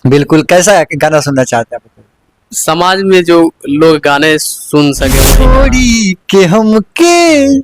बिल्कुल, कैसा गाना सुनना चाहते हैं आप? समाज में जो लोग गाने सुन सके वही गाना। छोड़ी के हमके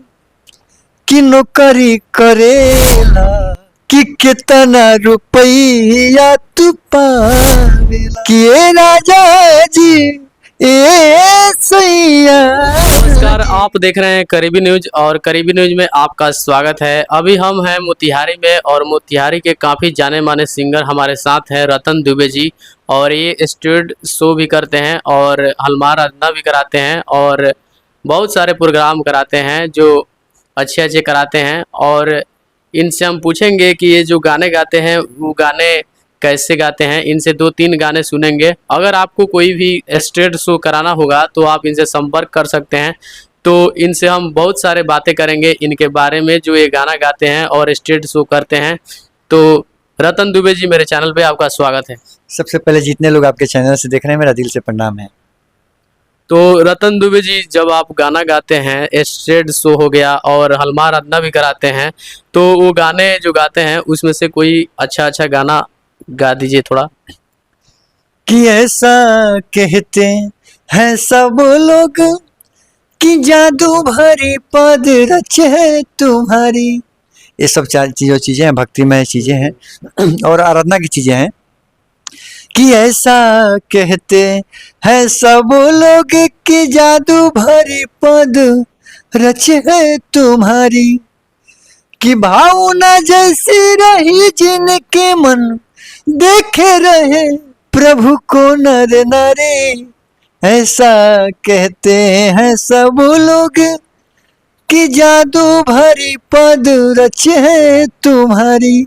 कि नौकरी करेला कि कितना रुपया तू पावेला कि ए राजा जी ए सैया। नमस्कार, आप देख रहे हैं करीबी न्यूज और करीबी न्यूज में आपका स्वागत है। अभी हम हैं मोतिहारी में और मोतिहारी के काफ़ी जाने माने सिंगर हमारे साथ हैं रतन दुबे जी। और ये स्टेज शो भी करते हैं और हलमार अदना भी कराते हैं और बहुत सारे प्रोग्राम कराते हैं जो अच्छे अच्छे कराते हैं। और इनसे हम पूछेंगे कि ये जो गाने गाते हैं वो गाने कैसे गाते हैं। इनसे 2-3 गाने सुनेंगे। अगर आपको कोई भी स्टेज शो कराना होगा तो आप इनसे संपर्क कर सकते हैं। तो इनसे हम बहुत सारे बातें करेंगे इनके बारे में जो ये गाना गाते हैं और स्टेज शो करते हैं। तो रतन दुबे जी, मेरे चैनल पे आपका स्वागत है। सबसे पहले जितने लोग आपके चैनल से देख रहे हैं मेरा दिल से प्रणाम है। तो रतन दुबे जी, जब आप गाना गाते हैं, स्टेज शो हो गया और हलमार अदना भी कराते हैं, तो वो गाने जो गाते हैं उसमें से कोई अच्छा अच्छा गाना गा दीजिए थोड़ा। कि ऐसा कहते हैं सब लोग कि जादू भरी पद रचे है तुम्हारी। ये सब चीजें हैं, भक्तिमय चीजें हैं और आराधना की चीजें हैं। कि ऐसा कहते हैं सब लोग कि जादू भरी पद रचे है तुम्हारी। कि भावना जैसी रही जिनके मन देखे रहे प्रभु को नर नारी। ऐसा कहते हैं सब लोग कि जादू भरी पद रचे है तुम्हारी।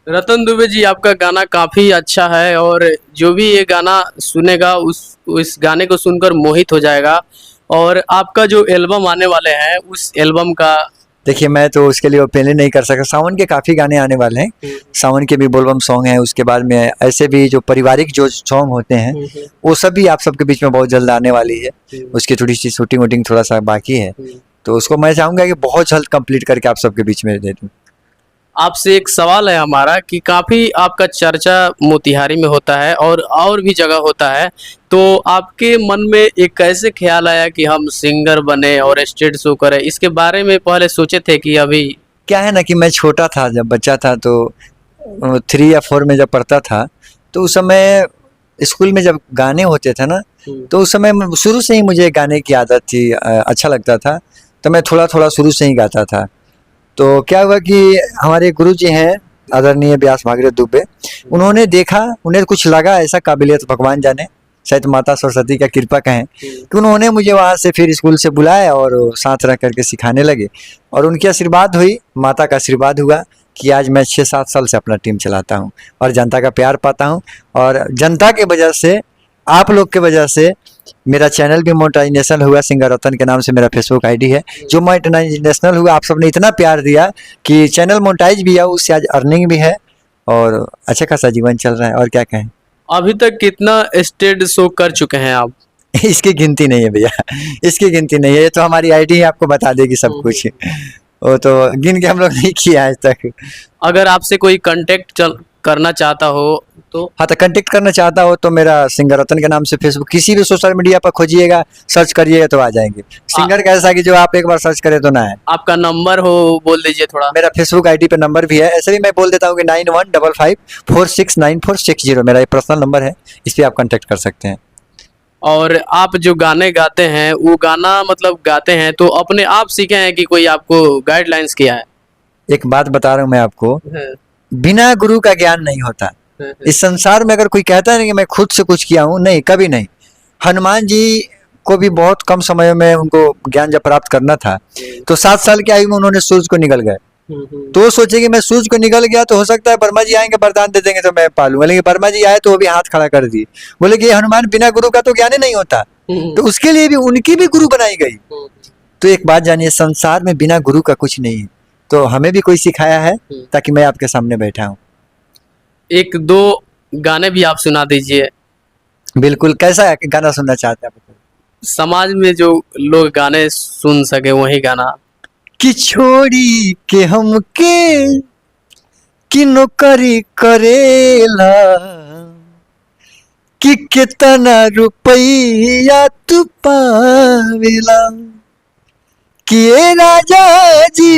रतन दुबे जी, आपका गाना काफ़ी अच्छा है और जो भी ये गाना सुनेगा उस गाने को सुनकर मोहित हो जाएगा। और आपका जो एल्बम आने वाले हैं उस एल्बम का देखिए, मैं तो उसके लिए ओपनली नहीं कर सकता। सावन के काफ़ी गाने आने वाले हैं। सावन के भी बोलबम सॉन्ग है, उसके बाद में ऐसे भी जो पारिवारिक जो सॉन्ग होते हैं वो सब भी आप सबके बीच में बहुत जल्द आने वाली है। उसकी थोड़ी सी शूटिंग वूटिंग थोड़ा सा बाकी है, तो उसको मैं चाहूँगा कि बहुत जल्द कंप्लीट करके आप सबके बीच में दे दूँ। आपसे एक सवाल है हमारा कि काफ़ी आपका चर्चा मोतिहारी में होता है और भी जगह होता है। तो आपके मन में एक कैसे ख्याल आया कि हम सिंगर बने और स्टेज शो करें? इसके बारे में पहले सोचे थे कि अभी क्या है ना कि मैं छोटा था, जब बच्चा था तो 3 या 4 में जब पढ़ता था, तो उस समय स्कूल में जब गाने होते थे ना, तो उस समय शुरू से ही मुझे गाने की आदत थी। अच्छा लगता था, तो मैं थोड़ा थोड़ा शुरू से ही गाता था। तो क्या हुआ कि हमारे गुरु जी हैं आदरणीय व्यास भागीरथ दुबे, उन्होंने देखा, उन्हें कुछ लगा ऐसा काबिलियत, भगवान जाने, शायद माता सरस्वती का कृपा कहें, कि उन्होंने मुझे वहाँ से फिर स्कूल से बुलाया और साथ रह करके सिखाने लगे। और उनकी आशीर्वाद हुई, माता का आशीर्वाद हुआ कि आज मैं 6-7 साल से अपना टीम चलाता हूँ और जनता का प्यार पाता हूँ। और जनता के वजह से, आप लोग के वजह से मेरा चैनल भी मोनेटाइजेशन हुआ। सिंगर रतन के नाम से मेरा फेसबुक आईडी है जो मोनेटाइजेशन हुआ। आप सबने इतना प्यार दिया कि चैनल मोनेटाइज भी है, उससे आज अर्निंग भी है और अच्छा खासा जीवन चल रहा है। और क्या कहें। अभी तक कितना स्टेज शो कर चुके हैं आप? इसकी गिनती नहीं है भैया, इसकी गिनती नहीं है। ये तो हमारी आईडी ही आपको बता देगी सब कुछ। वो तो गिन के हम लोग नहीं किया आज तक। अगर आपसे कोई कांटेक्ट करना चाहता हो तो? हाँ, तो कांटेक्ट करना चाहता हो तो मेरा सिंगर रतन के नाम से फेसबुक, किसी भी सोशल मीडिया पर खोजिएगा, सर्च करिएगा तो आ जाएंगे। सिंगर कैसा कि जो आप एक बार सर्च करें तो ना है। आपका नंबर हो बोल दीजिए थोड़ा। मेरा फेसबुक आईडी पे नंबर भी है, ऐसे भी मैं बोल देता हूँ कि 9155469460 मेरा ये पर्सनल नंबर है, इस पर आप कांटेक्ट कर सकते हैं। और आप जो गाने गाते हैं वो गाना मतलब गाते हैं तो अपने आप सीखे हैं कि कोई आपको गाइडलाइंस किया है? एक बात बता रहा हूँ मैं आपको, बिना गुरु का ज्ञान नहीं होता। इस संसार में अगर कोई कहता है ना कि मैं खुद से कुछ किया हूँ, नहीं, कभी नहीं। हनुमान जी को भी बहुत कम समय में उनको ज्ञान जब प्राप्त करना था तो 7 साल की आयु में उन्होंने सूरज को निगल गए। तो सोचे कि मैं सूरज को निगल गया तो हो सकता है वर्मा जी आएंगे वरदान दे देंगे तो मैं पालूंगा, लेकिन वर्मा जी आए तो वो भी हाथ खड़ा कर दिए, बोले कि हनुमान बिना गुरु का तो ज्ञान ही नहीं होता। तो उसके लिए भी उनकी भी गुरु बनाई गई। तो एक बात जानिए, संसार में बिना गुरु का कुछ नहीं है। तो हमें भी कोई सिखाया है ताकि मैं आपके सामने बैठा हूँ। 1-2 गाने भी आप सुना दीजिए। बिल्कुल, कैसा गाना सुनना चाहते हैं आप? समाज में जो लोग गाने सुन सके वही गाना। कि छोड़ी के हमके कि नौकरी करेला कि कितना रुपया तू पावेला, कि ए राजा जी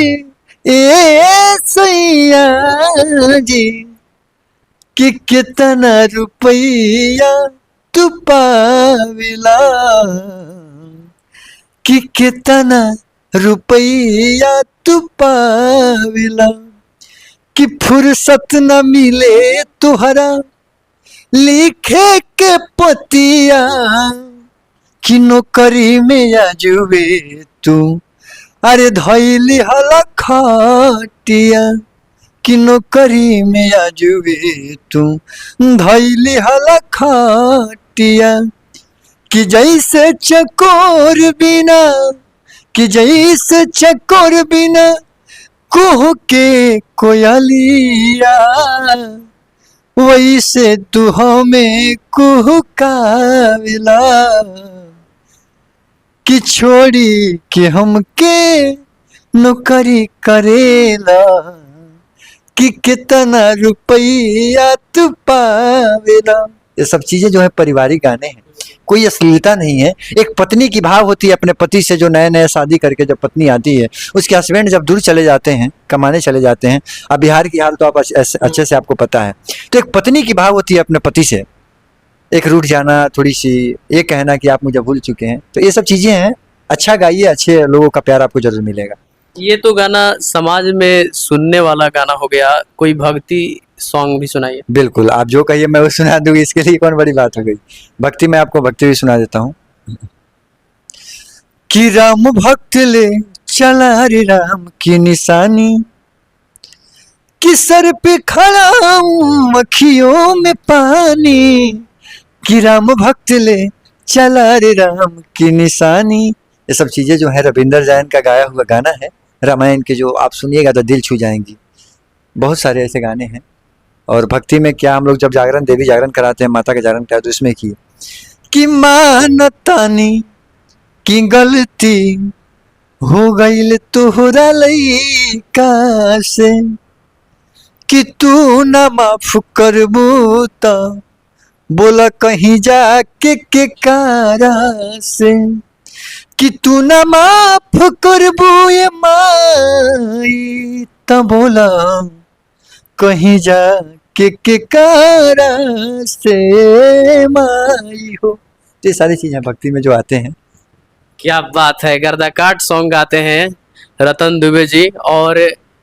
ए सैया जी, कि कितना रुपया तू पावेला, कि कितना रुपया तू पावेला, कि फुर्सत न मिले तुहरा लिखे के पतिया, कि नौकरी में आजुबे तू अरे धैली हला खटिया, कि नौकरी में आजुबे तू धैली हला खटिया, कि जैसे चकोर बिना, कि जैसे चकोर बिना कुह के कोयलिया, वैसे तू हमें कुहकावेला, कि छोड़ी के हमके नौकरी करेला, कि कितना रुपया तू पावेला। ये सब चीजें जो है पारिवारिक गाने हैं, कोई अश्लीलता नहीं है। एक पत्नी की भाव होती है अपने पति से, जो नए नए शादी करके जब पत्नी आती है, उसके हस्बैंड जब दूर चले जाते हैं, कमाने चले जाते हैं। अब बिहार की हाल तो आप अच्छे से आपको पता है। तो एक पत्नी की भाव होती है अपने पति से, एक रूठ जाना, थोड़ी सी ये कहना कि आप मुझे भूल चुके हैं। तो ये सब चीजें हैं। अच्छा गाइए, अच्छे लोगों का प्यार आपको जरूर मिलेगा। ये तो गाना समाज में सुनने वाला गाना हो गया, कोई भक्ति सॉन्ग भी सुनाइए। बिल्कुल, आप जो कहिए मैं वो सुना दूंगी, इसके लिए कौन बड़ी बात हो गई। भक्ति में आपको भक्ति भी सुना देता हूँ। कि राम भक्त ले चला रे राम की निशानी, कि सर पे खड़ा हूँ अखियों में पानी, कि राम भक्त ले चला रे राम की निशानी। ये सब चीजें जो है रविंदर जैन का गाया हुआ गाना है, रामायण के, जो आप सुनिएगा तो दिल छू जाएंगी। बहुत सारे ऐसे गाने हैं। और भक्ति में क्या, हम लोग जब जागरण, देवी जागरण कराते हैं, माता का जागरण कराते हैं, तो इसमें की कि मानतानी की गलती हो गईल तोहरा लइका से, कि तू ना माफ करबू त बोला कहीं जाके के कारा से, कि तू ना माफ करबू ये माई त बोला कहीं जाके के कारा से माई हो। ये सारी चीजें भक्ति में जो आते हैं। क्या बात है, गर्दाकाट सॉन्ग गाते हैं रतन दुबे जी। और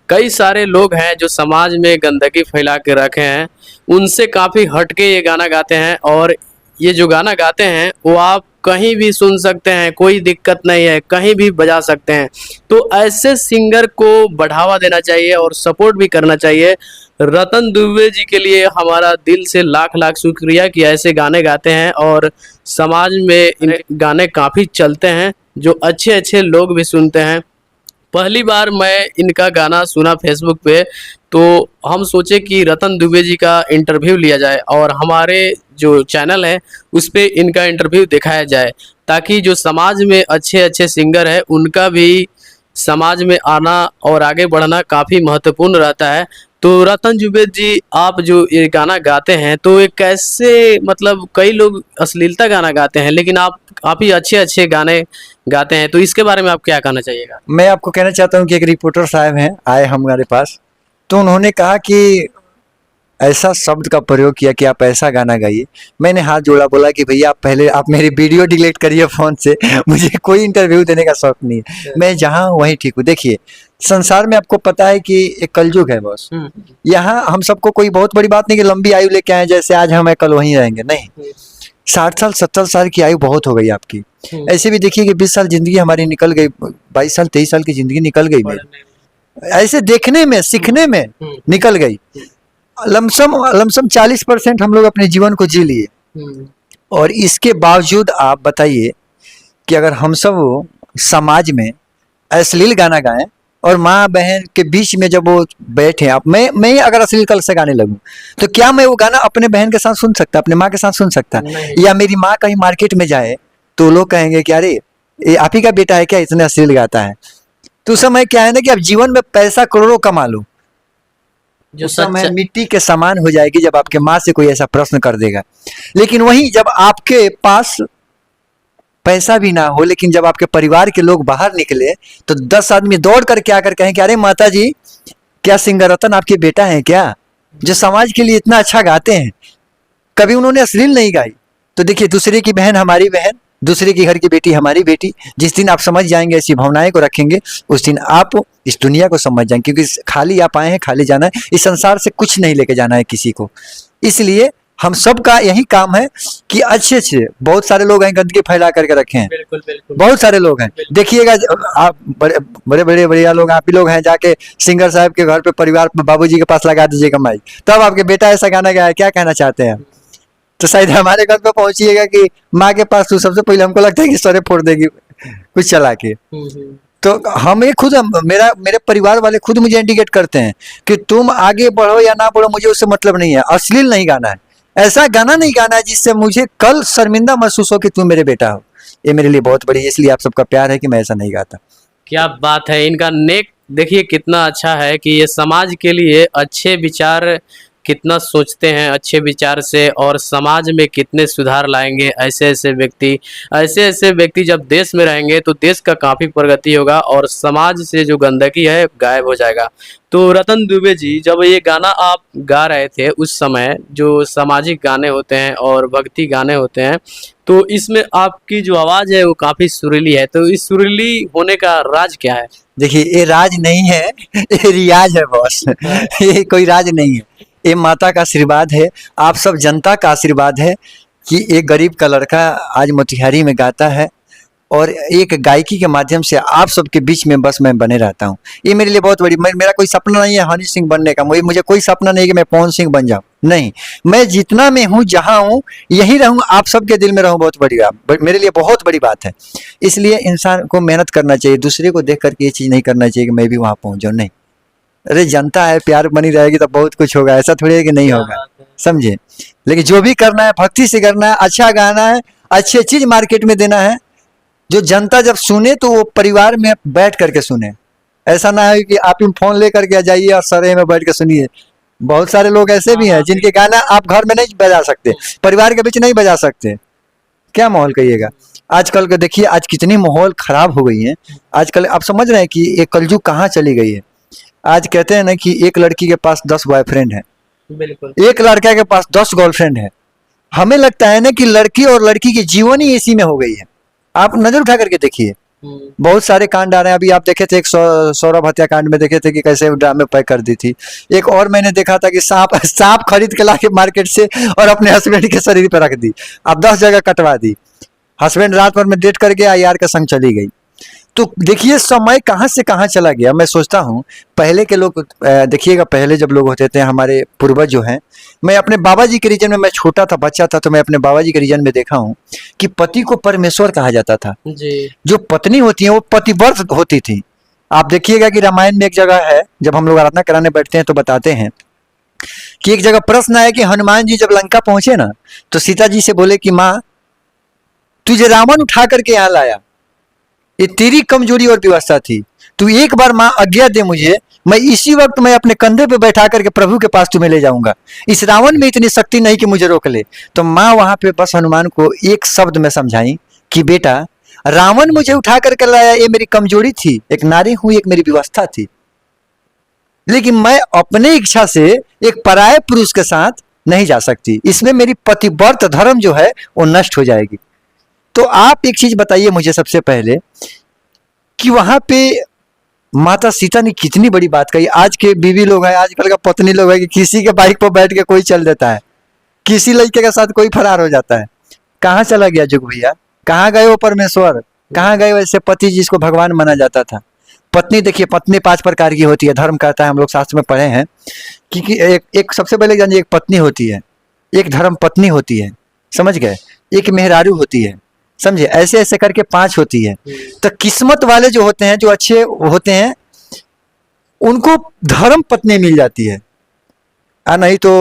कई सारे लोग हैं जो समाज में गंदगी फैला के रखे हैं, उनसे काफ़ी हटके ये गाना गाते हैं। और ये जो गाना गाते हैं वो आप कहीं भी सुन सकते हैं, कोई दिक्कत नहीं है, कहीं भी बजा सकते हैं। तो ऐसे सिंगर को बढ़ावा देना चाहिए और सपोर्ट भी करना चाहिए। रतन दुबे जी के लिए हमारा दिल से लाख लाख शुक्रिया कि ऐसे गाने गाते हैं और समाज में इन गाने काफ़ी चलते हैं, जो अच्छे अच्छे लोग भी सुनते हैं। पहली बार मैं इनका गाना सुना फेसबुक पे, तो हम सोचे कि रतन दुबे जी का इंटरव्यू लिया जाए और हमारे जो चैनल है उस पे इनका इंटरव्यू दिखाया जाए, ताकि जो समाज में अच्छे अच्छे सिंगर हैं उनका भी समाज में आना और आगे बढ़ना काफ़ी महत्वपूर्ण रहता है। तो रतन दुबे जी, आप जो ये गाना गाते हैं तो ये कैसे, मतलब कई लोग अश्लीलता गाना गाते हैं, लेकिन आप ही अच्छे अच्छे गाने गाते हैं, तो इसके बारे में आप क्या कहना चाहिएगा? मैं आपको कहना चाहता हूँ कि एक रिपोर्टर साहब हैं, आए हमारे पास, तो उन्होंने कहा कि ऐसा शब्द का प्रयोग किया कि आप ऐसा गाना गाइए। मैंने हाथ जोड़ा, बोला कि भैया आप पहले आप मेरी वीडियो डिलीट करिए फ़ोन से, मुझे कोई इंटरव्यू देने का शौक नहीं है, मैं जहाँ हूँ वहीं ठीक हूँ। देखिए, संसार में आपको पता है कि एक कलयुग है बॉस। यहाँ हम सबको कोई बहुत बड़ी बात नहीं कि लंबी आयु लेके आए, जैसे आज हम कल वहीं रहेंगे, नहीं। 60 साल 70 साल की आयु बहुत हो गई आपकी। ऐसे भी देखिए कि 20 साल जिंदगी हमारी निकल गई, 22 साल 23 साल की जिंदगी निकल गई मेरी, ऐसे देखने में सीखने में निकल गई। लमसम 40% हम लोग अपने जीवन को जी लिए। और इसके बावजूद आप बताइए कि अगर हम सब समाज में अश्लील गाना गाएं और माँ बहन के बीच में जब वो बैठे, आप मैं अगर अश्लील कल से गाने लगूं, तो क्या मैं वो गाना अपने बहन के साथ सुन सकता, अपने माँ के साथ सुन सकता? या मेरी माँ कहीं मार्केट में जाए तो लोग कहेंगे कि अरे ये आप ही का बेटा है क्या, इतने अश्लील गाता है? तो समय क्या है ना कि आप जीवन में पैसा करोड़ों कमा लो, जो उस समय सच्चा मिट्टी के समान हो जाएगी जब आपके माँ से कोई ऐसा प्रश्न कर देगा। लेकिन वही जब आपके पास पैसा भी ना हो, लेकिन जब आपके परिवार के लोग बाहर निकले तो 10 आदमी दौड़ करके आकर कहें कि अरे माता जी, क्या सिंगर रतन आपके बेटा है क्या, जो समाज के लिए इतना अच्छा गाते हैं। कभी उन्होंने अश्लील नहीं गाई। तो देखिए, दूसरे की बहन हमारी बहन, दूसरे के घर की बेटी हमारी बेटी। जिस दिन आप समझ जाएंगे, ऐसी भावनाएं को रखेंगे, उस दिन आप इस दुनिया को समझ जाएंगे। क्योंकि खाली आप आए हैं, खाली जाना है। इस संसार से कुछ नहीं लेके जाना है किसी को। इसलिए हम सब का यही काम है कि अच्छे अच्छे, बहुत सारे लोग हैं गंदगी फैला करके रखे हैं, बिल्कुल बिल्कुल बहुत सारे लोग हैं। देखिएगा, आप बड़े बड़े बड़े बढ़िया लोग, आप ही लोग हैं, जाके सिंगर साहब के घर पे परिवार में बाबूजी के पास लगा दीजिएगा माइक, तब आपके बेटा ऐसा गाना गाया, क्या कहना चाहते हैं? तो शायद हमारे घर पे पहुंचिएगा कि माँ के पास, तो सबसे पहले हमको लगता है कि सरे फोड़ देगी कुछ चला के। तो हमें खुद, मेरे परिवार वाले खुद मुझे इंडिकेट करते हैं कि तुम आगे बढ़ो या ना बढ़ो, मुझे उससे मतलब नहीं है। अश्लील नहीं गाना है, ऐसा गाना नहीं गाना है जिससे मुझे कल शर्मिंदा महसूस हो कि तुम मेरे बेटा हो। ये मेरे लिए बहुत बड़ी, इसलिए आप सबका प्यार है कि मैं ऐसा नहीं गाता। क्या बात है। इनका नेक देखिए कितना अच्छा है कि ये समाज के लिए अच्छे विचार कितना सोचते हैं, अच्छे विचार से, और समाज में कितने सुधार लाएंगे। ऐसे ऐसे व्यक्ति जब देश में रहेंगे तो देश का काफ़ी प्रगति होगा और समाज से जो गंदगी है गायब हो जाएगा। तो रतन दुबे जी, जब ये गाना आप गा रहे थे उस समय, जो सामाजिक गाने होते हैं और भक्ति गाने होते हैं, तो इसमें आपकी जो आवाज़ है वो काफ़ी सुरीली है। तो इस सुरीली होने का राज क्या है? देखिए, ये राज नहीं है, ये रियाज है बॉस। ये कोई राज नहीं है, ये माता का आशीर्वाद है, आप सब जनता का आशीर्वाद है कि एक गरीब का लड़का आज मोतिहारी में गाता है और एक गायकी के माध्यम से आप सबके बीच में बस मैं बने रहता हूँ। ये मेरे लिए बहुत बड़ी, मेरा कोई सपना नहीं है हनी सिंह बनने का। मुझे कोई सपना नहीं है कि मैं पवन सिंह बन जाऊँ, नहीं। मैं जितना मैं हूँ, जहाँ हूँ, यही रहूँ, आप सबके दिल में रहूँ, बहुत बड़ी बात, मेरे लिए बहुत बड़ी बात है। इसलिए इंसान को मेहनत करना चाहिए, दूसरे को देख करके ये चीज़ नहीं करना चाहिए कि मैं भी वहाँ पहुँच जाऊँ, नहीं। अरे जनता है, प्यार बनी रहेगी तो बहुत कुछ होगा, ऐसा थोड़ी है कि नहीं होगा, समझे। लेकिन जो भी करना है भक्ति से करना है, अच्छा गाना है, अच्छी चीज मार्केट में देना है, जो जनता जब सुने तो वो परिवार में बैठ करके सुने। ऐसा ना है कि आप फोन ले करके जाइए और सरे में बैठ के सुनिए। बहुत सारे लोग ऐसे भी हैं जिनके गाना आप घर में नहीं बजा सकते, परिवार के बीच नहीं बजा सकते। क्या माहौल कहिएगा आजकल का? देखिए आज कितनी माहौल खराब हो गई है। आजकल आप समझ रहे हैं कि ये कलयुग कहाँ चली गई है। आज कहते हैं ना कि एक लड़की के पास 10 बॉयफ्रेंड है, बिल्कुल, एक लड़का के पास 10 गर्लफ्रेंड है। हमें लगता है ना कि लड़की और लड़की की जीवन ही इसी में हो गई है। आप नजर उठा करके देखिए, बहुत सारे कांड आ रहे हैं। अभी आप देखे थे एक सौरभ हत्याकांड में देखे थे कि कैसे ड्राम में पैक कर दी थी। एक और मैंने देखा था कि सांप खरीद के लाके मार्केट से और अपने हस्बैंड के शरीर पर रख दी, अब 10 जगह कटवा दी। हस्बैंड रात भर में डेट कर गया, यार के संग चली गई। तो देखिए समय कहाँ से कहाँ चला गया। मैं सोचता हूँ पहले के लोग, देखिएगा पहले जब लोग होते थे, हमारे पूर्वज जो हैं, मैं अपने बाबा जी के रीजन में, मैं छोटा था, बच्चा था, तो मैं अपने बाबा जी के रीजन में देखा हूँ कि पति को परमेश्वर कहा जाता था जी। जो पत्नी होती है वो पतिव्रत होती थी। आप देखिएगा कि रामायण में एक जगह है, जब हम लोग आराधना कराने बैठते हैं तो बताते हैं कि एक जगह प्रश्न है कि हनुमान जी जब लंका पहुंचे ना, तो सीता जी से बोले कि माँ, तुझे रावण उठा करके यहाँ लाया, ये तेरी कमजोरी और व्यवस्था थी, तू एक बार माँ आज्ञा दे मुझे, मैं इसी वक्त मैं अपने कंधे पे बैठा करके प्रभु के पास तुम्हें ले जाऊंगा। इस रावण में इतनी शक्ति नहीं कि मुझे रोक ले। तो माँ वहां पे बस हनुमान को एक शब्द में समझाई कि बेटा, रावण मुझे उठा करके लाया, ये मेरी कमजोरी थी, एक नारी हूं, एक मेरी व्यवस्था थी, लेकिन मैं अपने इच्छा से एक पराये पुरुष के साथ नहीं जा सकती। इसमें मेरी पतिव्रत धर्म जो है वो नष्ट हो जाएगी। तो आप एक चीज बताइए मुझे सबसे पहले कि वहां पे माता सीता ने कितनी बड़ी बात कही। आज के बीवी लोग हैं, आजकल का पत्नी लोग है कि किसी के बाइक पर बैठ के कोई चल देता है, किसी लड़के के साथ कोई फरार हो जाता है। कहाँ चला गया जुग भैया? कहाँ गए वो परमेश्वर? कहाँ गए वैसे पति जिसको भगवान माना जाता था? पत्नी देखिए, पत्नी 5 प्रकार की होती है, धर्म कहता है, हम लोग शास्त्र में पढ़े हैं कि एक सबसे पहले जानिए, एक पत्नी होती है, एक धर्म पत्नी होती है, समझ गए, एक मेहरारू होती है, समझे, ऐसे ऐसे करके 5 होती है। तो किस्मत वाले जो होते हैं, जो अच्छे होते हैं, उनको धर्म पत्नी मिल जाती है। नहीं तो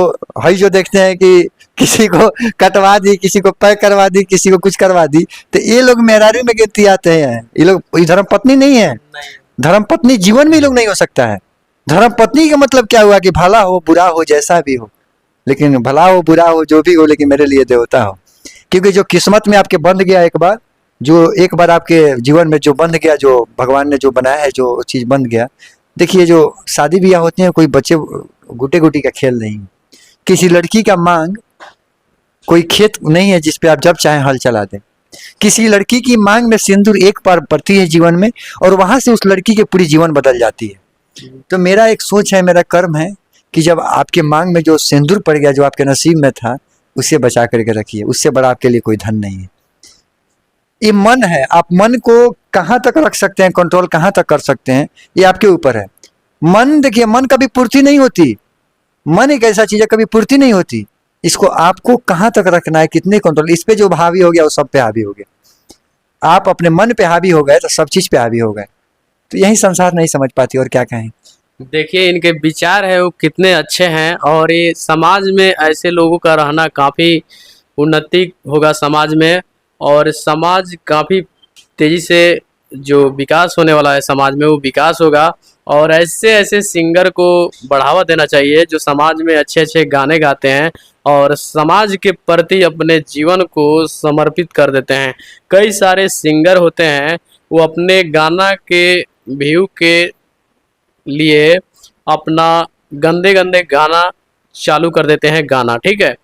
हई जो देखते हैं कि किसी को कटवा दी, किसी को पैक करवा दी, किसी को कुछ करवा दी, तो ये लोग मेहरारू में गिनती आते हैं। ये लोग धर्म पत्नी नहीं है, धर्म पत्नी जीवन में ये लोग नहीं हो सकता है। धर्म पत्नी का मतलब क्या हुआ कि भला हो बुरा हो जैसा भी हो, लेकिन भला हो बुरा हो जो भी हो, लेकिन मेरे लिए देवता हो। क्योंकि जो किस्मत में आपके बंध गया एक बार, जो एक बार आपके जीवन में जो बंध गया, जो भगवान ने जो बनाया है, जो चीज़ बंध गया। देखिए जो शादी ब्याह होते हैं, कोई बच्चे गुटे गुटी का खेल नहीं। किसी लड़की का मांग कोई खेत नहीं है जिस पे आप जब चाहें हल चला दें। किसी लड़की की मांग में सिंदूर एक बार पड़ती है जीवन में, और वहां से उस लड़की के पूरी जीवन बदल जाती है। तो मेरा एक सोच है, मेरा कर्म है कि जब आपके मांग में जो सिंदूर पड़ गया, जो आपके नसीब में था, उसे बचा करके रखिए। उससे बड़ा आपके लिए कोई धन नहीं है। ये मन है, आप मन को कहाँ तक रख सकते हैं, कंट्रोल कहाँ तक कर सकते हैं, ये आपके ऊपर है। मन देखिए, मन कभी पूर्ति नहीं होती। मन एक ऐसा चीज है, कभी पूर्ति नहीं होती। इसको आपको कहाँ तक रखना है, कितने कंट्रोल, इस पे जो हावी हो गया वो सब पे हावी हो गया। आप अपने मन पे हावी हो गए तो सब चीज पे हावी हो गए। तो यही संसार नहीं समझ पाती, और क्या कहें। देखिए इनके विचार है वो कितने अच्छे हैं, और ये समाज में ऐसे लोगों का रहना काफ़ी उन्नति होगा समाज में, और समाज काफ़ी तेज़ी से जो विकास होने वाला है समाज में वो विकास होगा। और ऐसे ऐसे सिंगर को बढ़ावा देना चाहिए जो समाज में अच्छे अच्छे गाने गाते हैं और समाज के प्रति अपने जीवन को समर्पित कर देते हैं। कई सारे सिंगर होते हैं वो अपने गाना के व्यू के लिए अपना गंदे गंदे गाना चालू कर देते हैं गाना, ठीक है,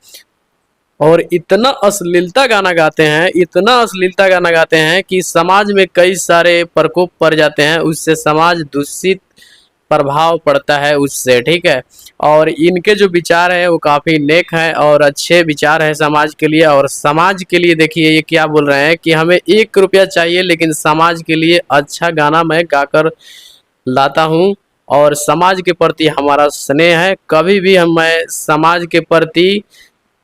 और इतना अश्लीलता गाना गाते हैं, इतना अश्लीलता गाना गाते हैं कि समाज में कई सारे प्रकोप पड़ जाते हैं, उससे समाज दूषित प्रभाव पड़ता है उससे, ठीक है। और इनके जो विचार है वो काफ़ी नेक हैं और अच्छे विचार हैं समाज के लिए। और समाज के लिए देखिए ये क्या बोल रहे हैं कि हमें 1 रुपया चाहिए लेकिन समाज के लिए अच्छा गाना मैं गाकर लाता हूँ, और समाज के प्रति हमारा स्नेह है, कभी भी मैं समाज के प्रति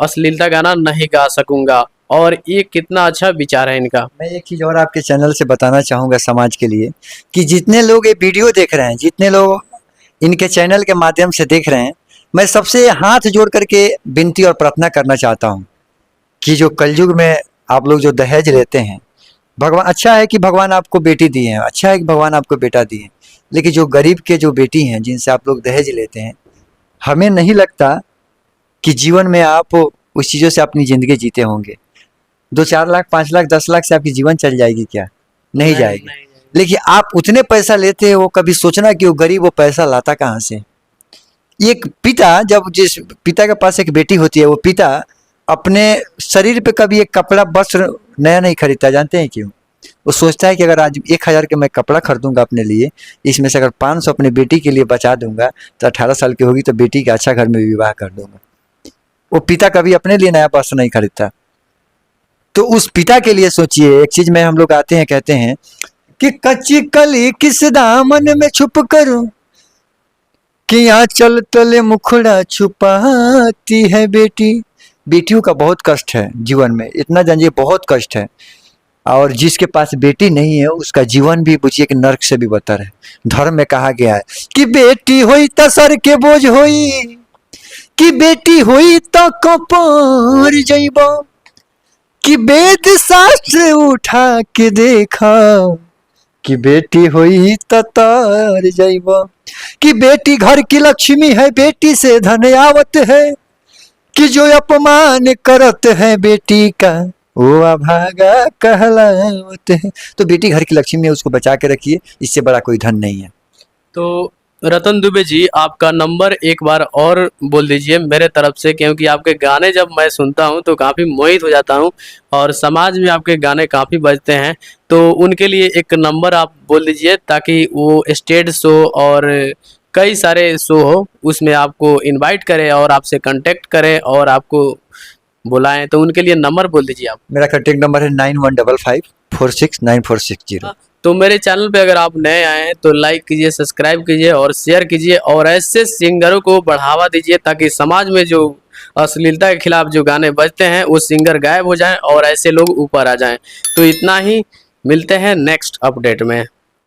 अश्लीलता गाना नहीं गा सकूंगा। और ये कितना अच्छा विचार है इनका। मैं एक चीज़ और आपके चैनल से बताना चाहूँगा समाज के लिए, कि जितने लोग ये वीडियो देख रहे हैं, जितने लोग इनके चैनल के माध्यम से देख रहे हैं, मैं सबसे हाथ जोड़ करके विनती और प्रार्थना करना चाहता हूँ कि जो कलयुग में आप लोग जो दहेज लेते हैं, भगवान अच्छा है कि भगवान आपको बेटी दिए हैं, अच्छा है कि भगवान आपको बेटा दिए हैं, लेकिन जो गरीब के जो बेटी हैं जिनसे आप लोग दहेज लेते हैं, हमें नहीं लगता कि जीवन में आप उस चीज़ों से अपनी ज़िंदगी जीते होंगे। 2-4 लाख 5 लाख 10 लाख से आपकी जीवन चल जाएगी क्या? नहीं जाएगी। लेकिन आप उतने पैसा लेते हो, कभी सोचना कि वो गरीब वो पैसा लाता कहाँ से। एक पिता, जब जिस पिता के पास एक बेटी होती है, वो पिता अपने शरीर पे कभी एक कपड़ा वस्त्र नया नहीं खरीदता। जानते हैं क्यों? वो सोचता है कि अगर आज 1000 के मैं कपड़ा खरीदूंगा अपने लिए, इसमें से अगर 500 अपने बेटी के लिए बचा दूंगा तो 18 साल की होगी तो बेटी का अच्छा घर में विवाह कर दूंगा। वो पिता कभी अपने लिए नया वस्त्र नहीं खरीदता। तो उस पिता के लिए सोचिए। एक चीज में हम लोग आते हैं, कहते हैं कि कच्ची कली किस दामन में छुप करूं, कि आंचल तले मुखड़ा छुपाती है बेटी। बेटियों का बहुत कष्ट है जीवन में, इतना जानिए बहुत कष्ट है। और जिसके पास बेटी नहीं है उसका जीवन भी बुझिए कि नर्क से भी बदतर है। धर्म में कहा गया है कि बेटी हुई तो सर के बोझ हुई, कि बेटी हुई तो कपार जइबो, कि वेद शास्त्र उठा के देखा, कि बेटी हुई तो तार जइबो, कि बेटी घर की लक्ष्मी है, बेटी से धन आवत है, कि जो अपमान करत है बेटी का वो अभागा कहलावत है। तो बेटी घर की लक्ष्मी है, उसको बचा के रखिए, इससे बड़ा कोई धन नहीं है। तो रतन दुबे जी आपका नंबर एक बार और बोल दीजिए मेरे तरफ से, क्योंकि आपके गाने जब मैं सुनता हूं तो काफ़ी मोहित हो जाता हूं और समाज में आपके गाने काफ़ी बजते हैं। तो उनके लिए एक नंबर आप बोल दीजिए ताकि वो स्टेज शो और कई सारे शो हो उसमें आपको इनवाइट करें और आपसे कांटेक्ट करें और आपको बुलाएं। तो उनके लिए नंबर बोल दीजिए आप। मेरा कॉन्टेक्ट नंबर है 9155469460। तो मेरे चैनल पे अगर आप नए आए हैं तो लाइक कीजिए, सब्सक्राइब कीजिए और शेयर कीजिए, और ऐसे सिंगरों को बढ़ावा दीजिए ताकि समाज में जो अश्लीलता के खिलाफ जो गाने बजते हैं वो सिंगर गायब हो जाएं और ऐसे लोग ऊपर आ जाएं। तो इतना ही, मिलते हैं नेक्स्ट अपडेट में।